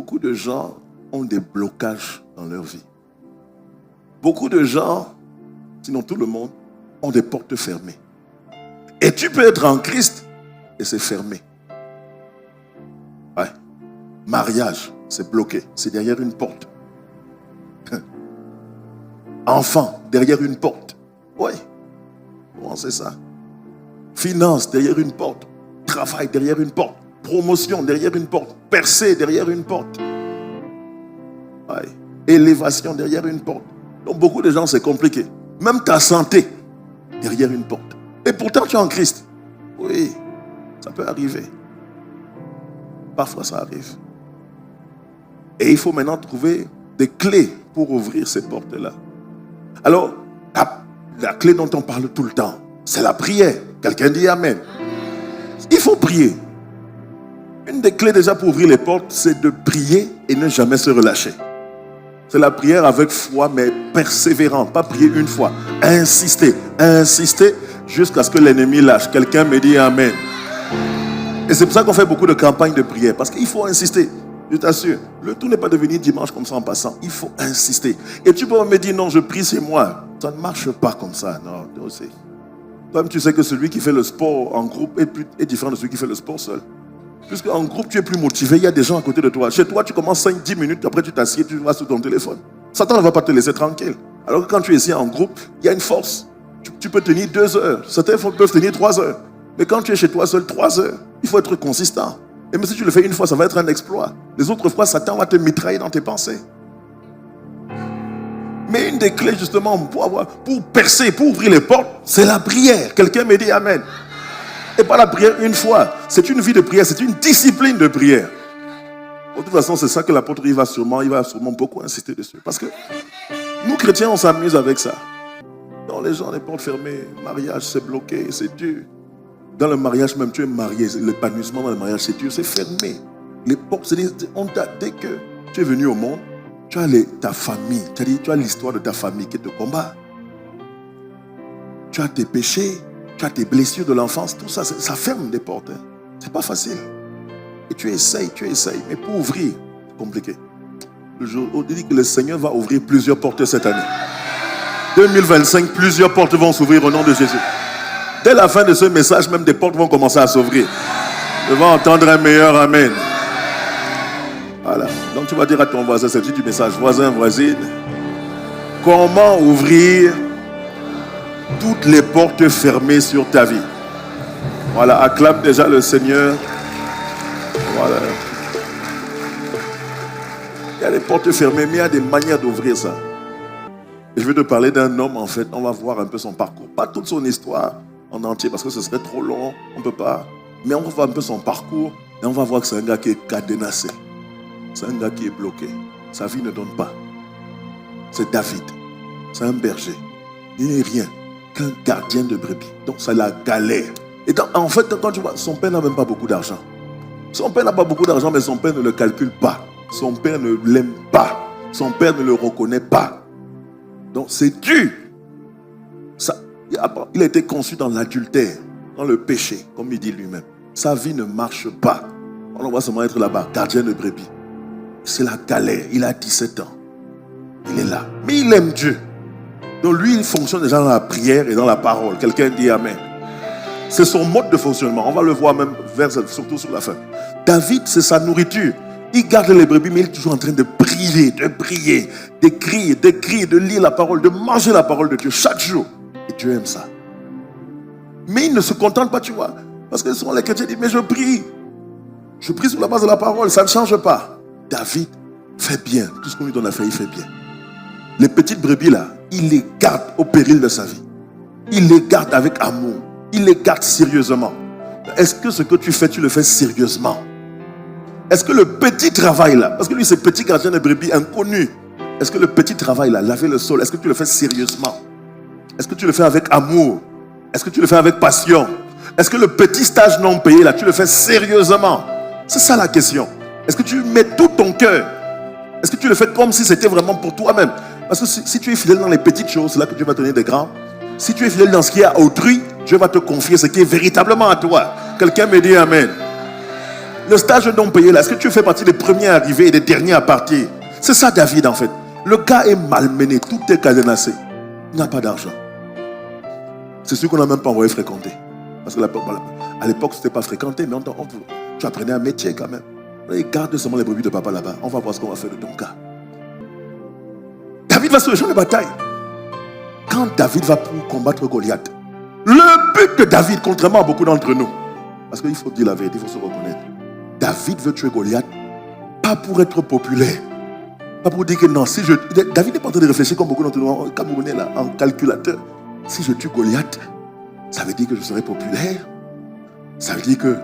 beaucoup de gens ont des blocages dans leur vie. Beaucoup de gens, sinon tout le monde, ont des portes fermées. Et tu peux être en Christ et c'est fermé. Ouais. Mariage, c'est bloqué. C'est derrière une porte. Enfant, derrière une porte. Oui. Comment c'est ça? Finance, derrière une porte. Travail, derrière une porte. Promotion, derrière une porte. Percée, derrière une porte. Ouais. Élévation, derrière une porte. Donc beaucoup de gens, c'est compliqué. Même ta santé, derrière une porte. Et pourtant, tu es en Christ. Oui, ça peut arriver. Parfois, ça arrive. Et il faut maintenant trouver des clés pour ouvrir ces portes-là. Alors, la clé dont on parle tout le temps, c'est la prière. Quelqu'un dit Amen. Il faut prier. Une des clés déjà pour ouvrir les portes, c'est de prier et ne jamais se relâcher. C'est la prière avec foi, mais persévérant. Pas prier une fois. Insister, insister jusqu'à ce que l'ennemi lâche. Quelqu'un me dit Amen. Et c'est pour ça qu'on fait beaucoup de campagnes de prière. Parce qu'il faut insister. Je t'assure, le tout n'est pas de venir dimanche comme ça en passant. Il faut insister. Et tu peux me dire non, je prie, c'est moi. Ça ne marche pas comme ça. Non, toi aussi. Toi-même, tu sais que celui qui fait le sport en groupe est différent de celui qui fait le sport seul. Puisque en groupe, tu es plus motivé, il y a des gens à côté de toi. Chez toi, tu commences 5-10 minutes, après tu t'assieds, tu vas sur ton téléphone. Satan ne va pas te laisser tranquille. Alors que quand tu es ici en groupe, il y a une force. Tu peux tenir 2 heures. Certains peuvent tenir 3 heures. Mais quand tu es chez toi seul, 3 heures, il faut être consistant. Et même si tu le fais une fois, ça va être un exploit. Les autres fois, Satan va te mitrailler dans tes pensées. Mais une des clés justement pour percer, pour ouvrir les portes, c'est la prière. Quelqu'un me dit Amen. Et pas la prière une fois. C'est une vie de prière, c'est une discipline de prière. De toute façon, c'est ça que l'apôtre il va sûrement beaucoup insister dessus. Parce que nous chrétiens, on s'amuse avec ça. Dans les gens, les portes fermées, mariage c'est bloqué, c'est dur. Dans le mariage même, tu es marié, l'épanouissement dans le mariage c'est dur, c'est fermé. Les portes, dès que tu es venu au monde, tu as ta famille, tu as l'histoire de ta famille qui te combat. Tu as tes péchés, tu as tes blessures de l'enfance, tout ça, ça ferme des portes. Hein. C'est pas facile. Et tu essayes, mais pour ouvrir, c'est compliqué. On dit que le Seigneur va ouvrir plusieurs portes cette année. 2025, plusieurs portes vont s'ouvrir au nom de Jésus. Dès la fin de ce message, même des portes vont commencer à s'ouvrir. Je vais entendre un meilleur Amen. Voilà. Donc tu vas dire à ton voisin, c'est du message, voisin, voisine. Comment ouvrir toutes les portes fermées sur ta vie? Voilà, acclame déjà le Seigneur. Voilà. Il y a des portes fermées, mais il y a des manières d'ouvrir ça. Et je vais te parler d'un homme, en fait. On va voir un peu son parcours. Pas toute son histoire en entier, parce que ce serait trop long. On ne peut pas. Mais on va voir un peu son parcours. Et on va voir que c'est un gars qui est cadenassé. C'est un gars qui est bloqué. Sa vie ne donne pas. C'est David. C'est un berger. Il n'est rien qu'un gardien de brebis. Donc c'est la galère. Et en fait, quand tu vois, son père n'a même pas beaucoup d'argent. Son père n'a pas beaucoup d'argent, mais son père ne le calcule pas. Son père ne l'aime pas. Son père ne le reconnaît pas. Donc c'est dur. Il a été conçu dans l'adultère, dans le péché, comme il dit lui-même. Sa vie ne marche pas. On va seulement être là-bas, gardien de brebis. C'est la galère. Il a 17 ans. Il est là. Mais il aime Dieu. Donc lui, il fonctionne déjà dans la prière et dans la parole. Quelqu'un dit Amen. C'est son mode de fonctionnement. On va le voir même surtout sur la fin. David, c'est sa nourriture. Il garde les brebis, mais il est toujours en train de prier, d'écrire, de lire la parole, de manger la parole de Dieu chaque jour. Et Dieu aime ça. Mais il ne se contente pas, tu vois. Parce que souvent les chrétiens disent, mais je prie. Je prie sur la base de la parole, ça ne change pas. David fait bien. Tout ce qu'on lui donne à faire, il fait bien. Les petites brebis là, il les garde au péril de sa vie. Il les garde avec amour. Il les garde sérieusement. Est-ce que ce que tu fais, tu le fais sérieusement? Est-ce que le petit travail là, parce que lui c'est petit gardien de brebis inconnu, est-ce que le petit travail là, laver le sol, est-ce que tu le fais sérieusement? Est-ce que tu le fais avec amour? Est-ce que tu le fais avec passion? Est-ce que le petit stage non payé là, tu le fais sérieusement? C'est ça la question. Est-ce que tu mets tout ton cœur? Est-ce que tu le fais comme si c'était vraiment pour toi-même? Parce que si tu es fidèle dans les petites choses, c'est là que Dieu va te donner des grands. Si tu es fidèle dans ce qui est à autrui, Dieu va te confier ce qui est véritablement à toi. Quelqu'un me dit Amen. Le stage non payé là, est-ce que tu fais partie des premiers arrivés et des derniers à partir? C'est ça David en fait. Le gars est malmené, tout est cadenassé. Il n'a pas d'argent. C'est sûr qu'on n'a même pas envoyé fréquenter. Parce que à l'époque, c'était pas fréquenté, mais tu apprenais un métier quand même. Et garde seulement les brebis de papa là-bas. On va voir ce qu'on va faire de ton cas. David va sur le champ de bataille. Quand David va pour combattre Goliath, le but de David, contrairement à beaucoup d'entre nous, parce qu'il faut dire la vérité, il faut se reconnaître. David veut tuer Goliath, pas pour être populaire. Pas pour dire que non, si je... David n'est pas en train de réfléchir comme beaucoup d'entre nous, comme vous venez là, en calculateur. Si je tue Goliath, ça veut dire que je serai populaire. Ça veut dire que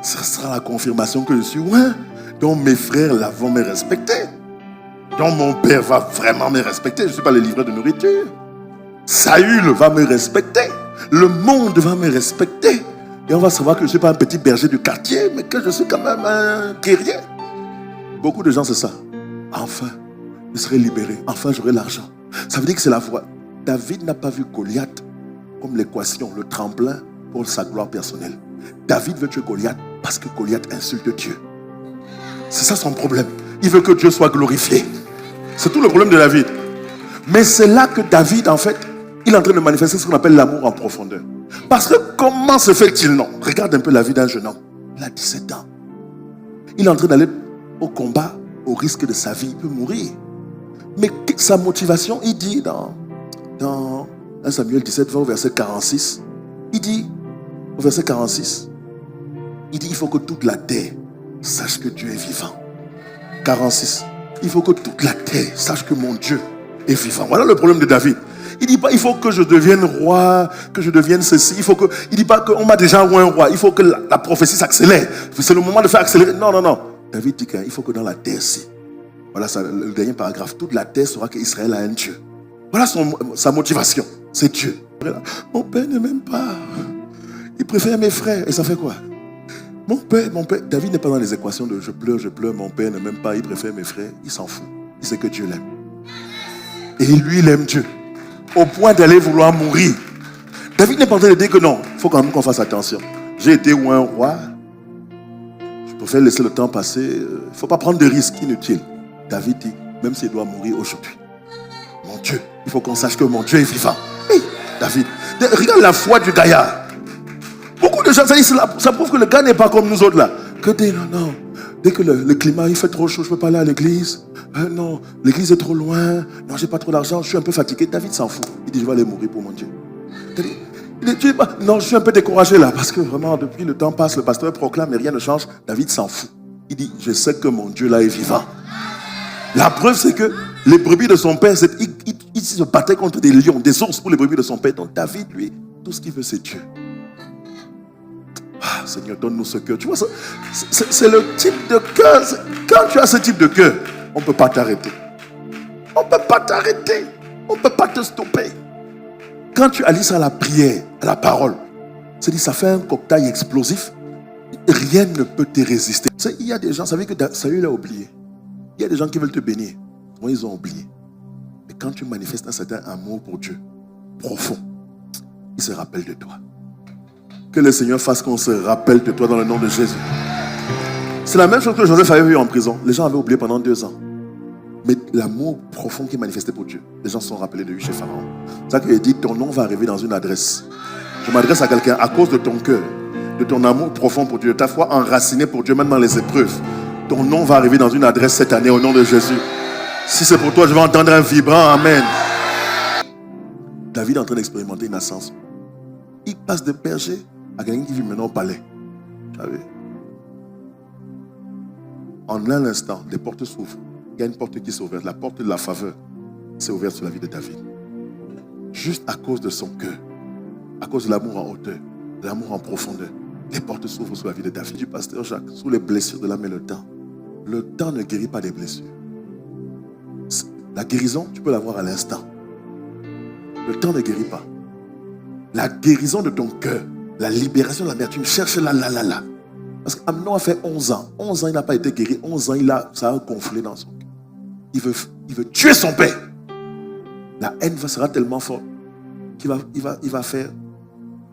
ce sera la confirmation que je suis loin. Donc mes frères là vont me respecter. Donc mon père va vraiment me respecter. Je ne suis pas le livreur de nourriture. Saül va me respecter. Le monde va me respecter. Et on va savoir que je ne suis pas un petit berger du quartier, mais que je suis quand même un guerrier. Beaucoup de gens, c'est ça. Enfin, je serai libéré. Enfin, j'aurai l'argent. Ça veut dire que c'est la voie. David n'a pas vu Goliath comme l'équation, le tremplin pour sa gloire personnelle. David veut tuer Goliath parce que Goliath insulte Dieu. C'est ça son problème. Il veut que Dieu soit glorifié. C'est tout le problème de David. Mais c'est là que David, en fait, il est en train de manifester ce qu'on appelle l'amour en profondeur. Parce que comment se fait-il non? Regarde un peu la vie d'un jeune homme. Il a 17 ans. Il est en train d'aller au combat au risque de sa vie. Il peut mourir. Mais sa motivation, il dit dans 1 Samuel 17, va au verset 46. Il dit, au verset 46, il dit, il faut que toute la terre sache que Dieu est vivant. 46. Il faut que toute la terre sache que mon Dieu est vivant. Voilà le problème de David. Il ne dit pas, il faut que je devienne roi, que je devienne ceci. Il ne dit pas qu'on m'a déjà oué un roi. Il faut que la prophétie s'accélère. C'est le moment de faire accélérer. Non, non, non. David dit qu'il faut que dans la terre-ci, voilà ça, le dernier paragraphe, toute la terre saura qu'Israël a un Dieu. Voilà sa motivation. C'est Dieu. Mon père ne m'aime pas. Il préfère mes frères. Et ça fait quoi? Mon père. David n'est pas dans les équations de je pleure, mon père ne m'aime pas, il préfère mes frères. Il s'en fout. Il sait que Dieu l'aime. Et lui, il aime Dieu. Au point d'aller vouloir mourir. David n'est pas en train de dire que non, il faut quand même qu'on fasse attention. J'ai été ou un roi. Je préfère laisser le temps passer. Il ne faut pas prendre de risques inutiles. David dit, même s'il doit mourir aujourd'hui, mon Dieu, il faut qu'on sache que mon Dieu est vivant. Hey, David, regarde la foi du gaillard. Beaucoup de gens, ça prouve que le gars n'est pas comme nous autres là. Que dès que le climat il fait trop chaud, je ne peux pas aller à l'église. Non, l'église est trop loin. Non, j'ai pas trop d'argent, je suis un peu fatigué. David s'en fout. Il dit, je vais aller mourir pour mon Dieu. Il dit, non, je suis un peu découragé là, parce que vraiment, depuis le temps passe, le pasteur proclame et rien ne change. David s'en fout. Il dit, je sais que mon Dieu là est vivant. La preuve, c'est que les brebis de son père, il se battait contre des lions, des ours pour les brebis de son père. Donc David, lui, tout ce qu'il veut, c'est Dieu. Ah, Seigneur, donne-nous ce cœur. Tu vois, c'est le type de cœur. Quand tu as ce type de cœur, on ne peut pas t'arrêter. On ne peut pas t'arrêter. On ne peut pas te stopper. Quand tu allies ça à la prière, à la parole, c'est-à-dire ça fait un cocktail explosif. Rien ne peut te résister. Il y a des gens, vous savez que Saül a oublié. Il y a des gens qui veulent te bénir. Moi, ils ont oublié. Mais quand tu manifestes un certain amour pour Dieu, profond, il se rappelle de toi. Que le Seigneur fasse qu'on se rappelle de toi dans le nom de Jésus. C'est la même chose que Joseph avait vu en prison. Les gens avaient oublié pendant 2 ans. Mais l'amour profond qu'il manifestait pour Dieu, les gens se sont rappelés de lui chez Pharaon. C'est ça qu'il dit, ton nom va arriver dans une adresse. Je m'adresse à quelqu'un à cause de ton cœur, de ton amour profond pour Dieu, de ta foi enracinée pour Dieu, même dans les épreuves. Ton nom va arriver dans une adresse cette année au nom de Jésus. Si c'est pour toi, je vais entendre un vibrant Amen. David est en train d'expérimenter une ascension. Il passe de berger à quelqu'un qui vit maintenant au palais. Vous savez? En un instant, les portes s'ouvrent. Il y a une porte qui s'est ouverte. La porte de la faveur s'est ouverte sur la vie de David. Juste à cause de son cœur. À cause de l'amour en hauteur. De l'amour en profondeur. Les portes s'ouvrent sur la vie de David. Du pasteur Jacques, sous les blessures de l'âme et le temps. Le temps ne guérit pas des blessures. La guérison, tu peux l'avoir à l'instant. Le temps ne guérit pas. La guérison de ton cœur, la libération de l'amertume, cherche là. Parce qu'Amnon a fait 11 ans. 11 ans, il n'a pas été guéri. 11 ans, ça a gonflé dans son cœur. Il veut tuer son père. La haine sera tellement forte qu'il va faire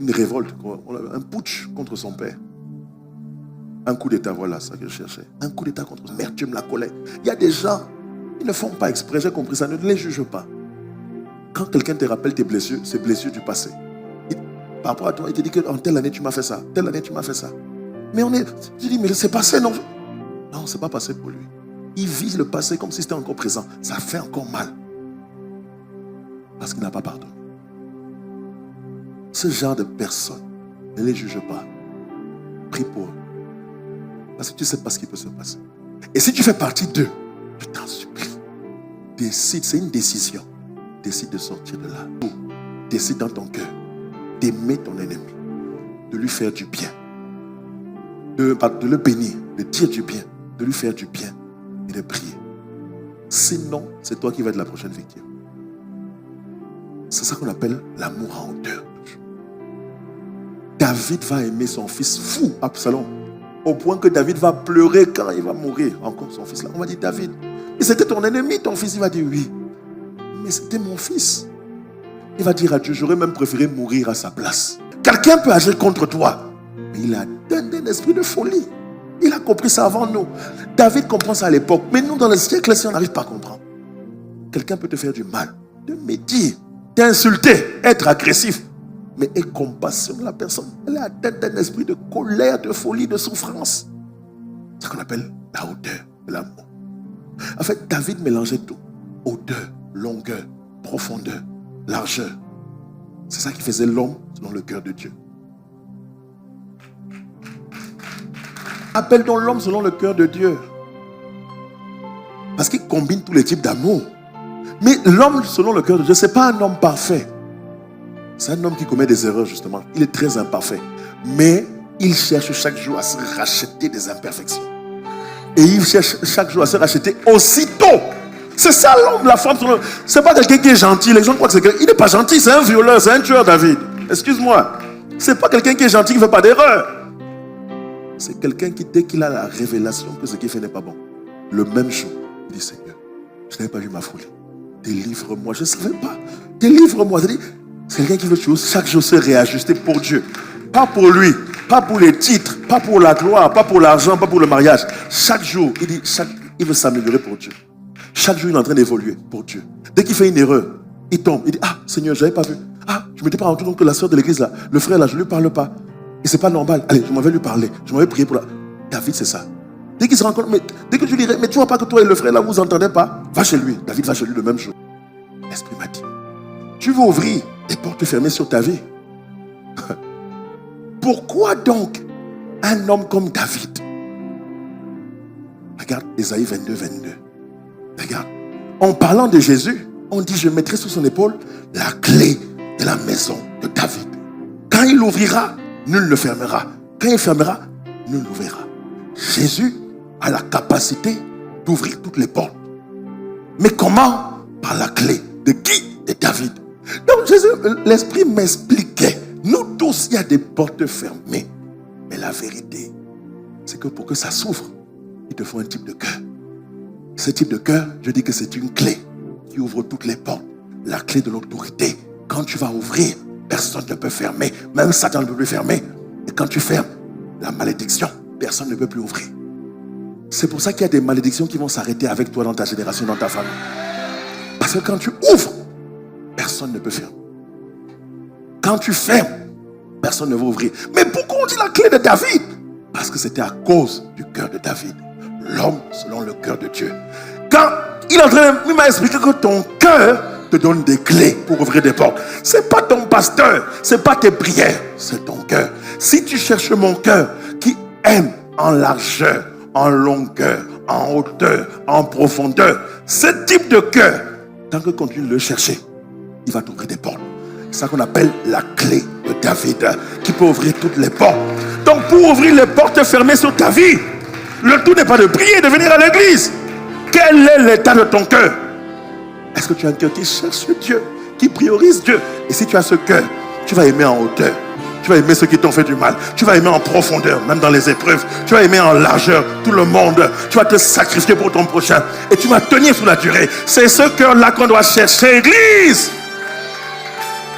une révolte, un putsch contre son père. Un coup d'état, voilà, ça que je cherchais. Un coup d'état contre l'amertume, la colère. Il y a des gens, ils ne font pas exprès, j'ai compris ça, ne les juge pas. Quand quelqu'un te rappelle tes blessures, c'est blessures du passé. Par rapport à toi, il te dit que en telle année tu m'as fait ça, telle année tu m'as fait ça. Mais tu dis, mais c'est passé, non? Non, c'est pas passé pour lui. Il vit le passé comme si c'était encore présent. Ça fait encore mal. Parce qu'il n'a pas pardonné. Ce genre de personnes, ne les juge pas. Prie pour eux. Parce que tu ne sais pas ce qui peut se passer. Et si tu fais partie d'eux, je t'en supplie. Décide, c'est une décision. Décide de sortir de là. Décide dans ton cœur d'aimer ton ennemi, de lui faire du bien, de le bénir, de dire du bien, de lui faire du bien et de prier. Sinon, c'est toi qui vas être la prochaine victime. C'est ça qu'on appelle l'amour en hauteur. David va aimer son fils fou, Absalom, au point que David va pleurer quand il va mourir. Encore son fils là. On va dire, David, mais c'était ton ennemi, ton fils. Il va dire, oui, mais c'était mon fils. Il va dire à Dieu, j'aurais même préféré mourir à sa place. Quelqu'un peut agir contre toi, mais il a un esprit de folie. Il a compris ça avant nous. David comprend ça à l'époque, mais nous dans le siècle, si on n'arrive pas à comprendre, quelqu'un peut te faire du mal, te médire, t'insulter, être agressif, mais aie compassion de la personne. Elle est atteinte d'un esprit de colère, de folie, de souffrance. C'est ce qu'on appelle la hauteur de l'amour. En fait, David mélangeait tout. Hauteur, longueur, profondeur, largeur. C'est ça qui faisait l'homme selon le cœur de Dieu. Appelle donc l'homme selon le cœur de Dieu. Parce qu'il combine tous les types d'amour. Mais l'homme selon le cœur de Dieu, ce n'est pas un homme parfait. C'est un homme qui commet des erreurs, justement. Il est très imparfait. Mais il cherche chaque jour à se racheter des imperfections. Et il cherche chaque jour à se racheter aussitôt. C'est ça l'homme, la femme. Ce n'est pas quelqu'un qui est gentil. Les gens croient que c'est quelqu'un. Il n'est pas gentil, c'est un violeur, c'est un tueur, David. Excuse-moi. Ce n'est pas quelqu'un qui est gentil, qui ne fait pas d'erreur. C'est quelqu'un qui, dès qu'il a la révélation que ce qu'il fait n'est pas bon, le même jour, il dit, Seigneur, je n'avais pas vu ma folie. Délivre-moi. Je ne savais pas. Délivre-moi. C'est quelqu'un qui veut chaque jour se réajuster pour Dieu. Pas pour lui, pas pour les titres, pas pour la gloire, pas pour l'argent, pas pour le mariage. Chaque jour, il dit, il veut s'améliorer pour Dieu. Chaque jour, il est en train d'évoluer pour Dieu. Dès qu'il fait une erreur, il tombe. Il dit, ah, Seigneur, je n'avais pas vu. Ah, je ne m'étais pas rendu compte que la soeur de l'église, là, le frère, là, je ne lui parle pas. Et ce n'est pas normal. Allez, je m'en vais lui parler. Je m'en vais prier pour la... David, c'est ça. Dès qu'il se rend compte, dès que tu lui dis, mais tu ne vois pas que toi et le frère, là, vous entendez pas? Va chez lui. David va chez lui le même jour. L'Esprit m'a dit, tu veux ouvrir des portes fermées sur ta vie? Pourquoi donc un homme comme David? Regarde Ésaïe 22, 22. Regarde. En parlant de Jésus, on dit, je mettrai sous son épaule la clé de la maison de David. Quand il ouvrira, nul ne fermera. Quand il fermera, nul n'ouvrira. Jésus a la capacité d'ouvrir toutes les portes. Mais comment? Par la clé. De qui? De David. Donc Jésus, l'Esprit m'expliquait. Nous tous, il y a des portes fermées. Mais la vérité, c'est que pour que ça s'ouvre, il te faut un type de cœur. Ce type de cœur, je dis que c'est une clé qui ouvre toutes les portes. La clé de l'autorité. Quand tu vas ouvrir, personne ne peut fermer. Même Satan ne peut plus fermer. Et quand tu fermes, la malédiction, personne ne peut plus ouvrir. C'est pour ça qu'il y a des malédictions qui vont s'arrêter avec toi dans ta génération, dans ta famille. Parce que quand tu ouvres, personne ne peut fermer. Quand tu fermes, personne ne va ouvrir. Mais pourquoi on dit la clé de David? Parce que c'était à cause du cœur de David. L'homme selon le cœur de Dieu. Quand il m'a expliqué que ton cœur te donne des clés pour ouvrir des portes. C'est pas ton pasteur, c'est pas tes prières, c'est ton cœur. Si tu cherches mon cœur qui aime en largeur, en longueur, en hauteur, en profondeur, ce type de cœur, tant que tu continues de le chercher, il va t'ouvrir des portes. C'est ça qu'on appelle la clé de David, qui peut ouvrir toutes les portes. Donc pour ouvrir les portes fermées sur ta vie, le tout n'est pas de prier, de venir à l'église. Quel est l'état de ton cœur? Est-ce que tu as un cœur qui cherche Dieu, qui priorise Dieu? Et si tu as ce cœur, tu vas aimer en hauteur. Tu vas aimer ceux qui t'ont fait du mal. Tu vas aimer en profondeur, même dans les épreuves. Tu vas aimer en largeur tout le monde. Tu vas te sacrifier pour ton prochain. Et tu vas tenir sous la durée. C'est ce cœur-là qu'on doit chercher, Église.